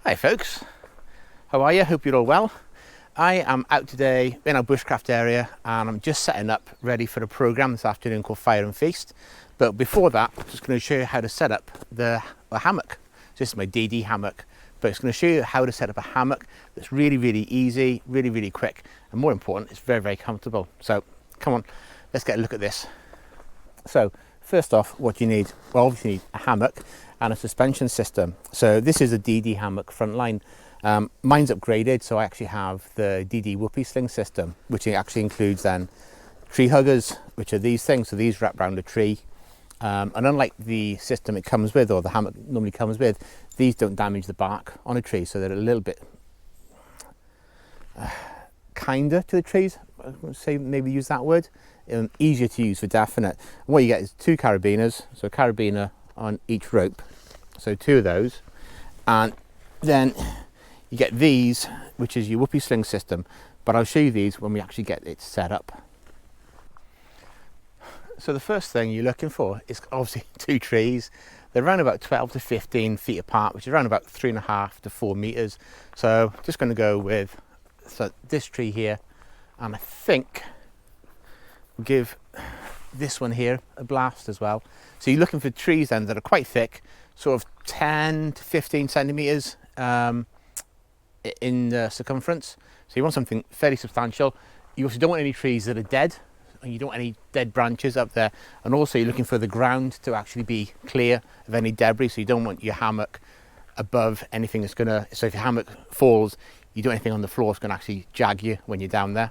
Hi folks, how are you? Hope you're all well. I am out today in our bushcraft area and I'm just setting up ready for a program this afternoon called Fire and Feast. But before that, I'm just going to show you how to set up the hammock. This is my DD hammock, but it's going to show you how to set up a hammock that's really easy, really quick, and more important, it's very comfortable. So come on, let's get a look at this. So first off, what you need, well, obviously you need a hammock and a suspension system. So this is a DD Hammock Frontline. Mine's upgraded, so I actually have the DD Whoopie Sling system, which actually includes then tree huggers, which are these things. So these wrap around a tree. And unlike the system it comes with, or the hammock normally comes with, these don't damage the bark on a tree, so they're a little bit kinder to the trees. I would say maybe use that word. Easier to use for definite. And what you get is two carabiners, so a carabiner on each rope, so two of those, and then you get these, which is your Whoopie Sling system, but I'll show you these when we actually get it set up. So the first thing you're looking for is obviously two trees. They're around about 12 to 15 feet apart, which is around about 3.5 to 4 meters. So just going to go with this tree here, and I think we'll give this one here a blast as well. So you're looking for trees then that are quite thick, sort of 10 to 15 centimeters in circumference. So you want something fairly substantial. You also don't want any trees that are dead, and you don't want any dead branches up there. And also you're looking for the ground to actually be clear of any debris, so you don't want your hammock above anything that's gonna, so if your hammock falls, you do anything on the floor, it's gonna actually jag you when you're down there.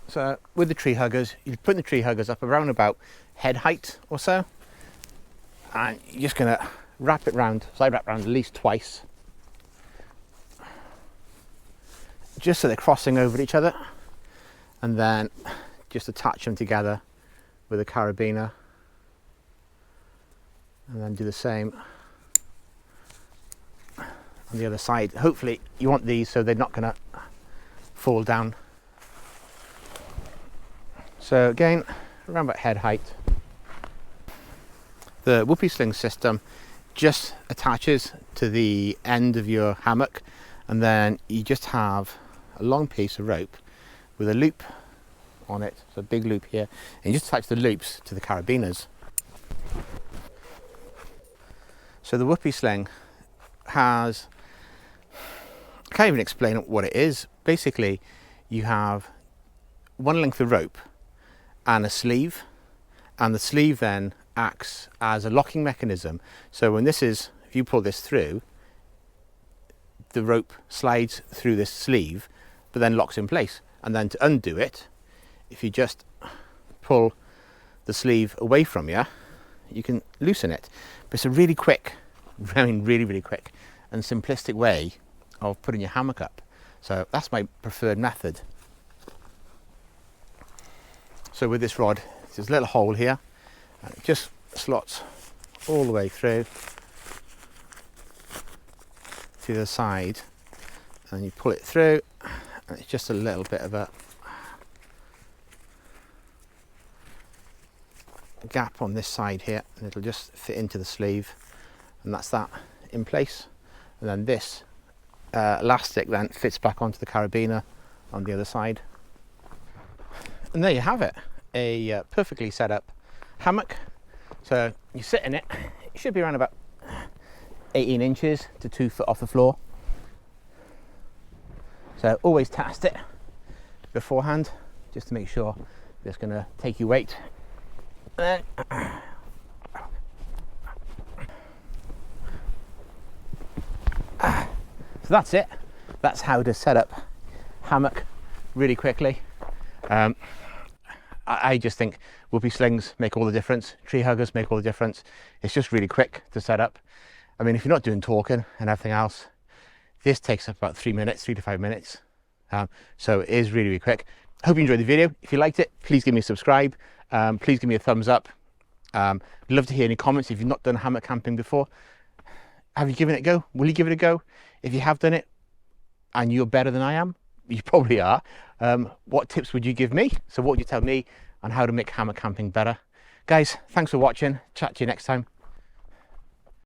So with the tree huggers, you're putting the tree huggers up around about head height or so, and you're just gonna wrap it round, so I wrap around at least twice, just so they're crossing over each other, and then just attach them together with a carabiner, and then do the same on the other side. Hopefully you want these so they're not gonna fall down. So again, around about head height. The Whoopie Sling system just attaches to the end of your hammock, and then you just have a long piece of rope with a loop on it, so a big loop here, and you just attach the loops to the carabiners. So the Whoopie Sling has, I can't even explain what it is. Basically, you have one length of rope and a sleeve, and the sleeve then acts as a locking mechanism. So when this is, if you pull this through, the rope slides through this sleeve but then locks in place, and then to undo it, if you just pull the sleeve away from you, you can loosen it. But it's a really quick, really quick and simplistic way of putting your hammock up. So that's my preferred method. So with this rod, there's a little hole here, and it just slots all the way through to the side, and you pull it through, and it's just a little bit of a gap on this side here, and it'll just fit into the sleeve, and that's that in place. And then this elastic then fits back onto the carabiner on the other side. And there you have it, a perfectly set up hammock. So you sit in it, it should be around about 18 inches to 2 foot off the floor. So always test it beforehand, just to make sure it's going to take your weight. And then so that's it. That's how to set up hammock really quickly. I just think Whoopie Slings make all the difference. Tree huggers make all the difference. It's just really quick to set up. I mean, if you're not doing talking and everything else, this takes about 3 minutes, 3 to 5 minutes. So it is really quick. Hope you enjoyed the video. If you liked it, please give me a subscribe. Please give me a thumbs up. I'd love to hear any comments. If you've not done hammock camping before, have you given it a go? Will you give it a go? If you have done it and you're better than I am, you probably are, what tips would you give me? So what would you tell me on how to make hammock camping better? Guys, thanks for watching. Chat to you next time.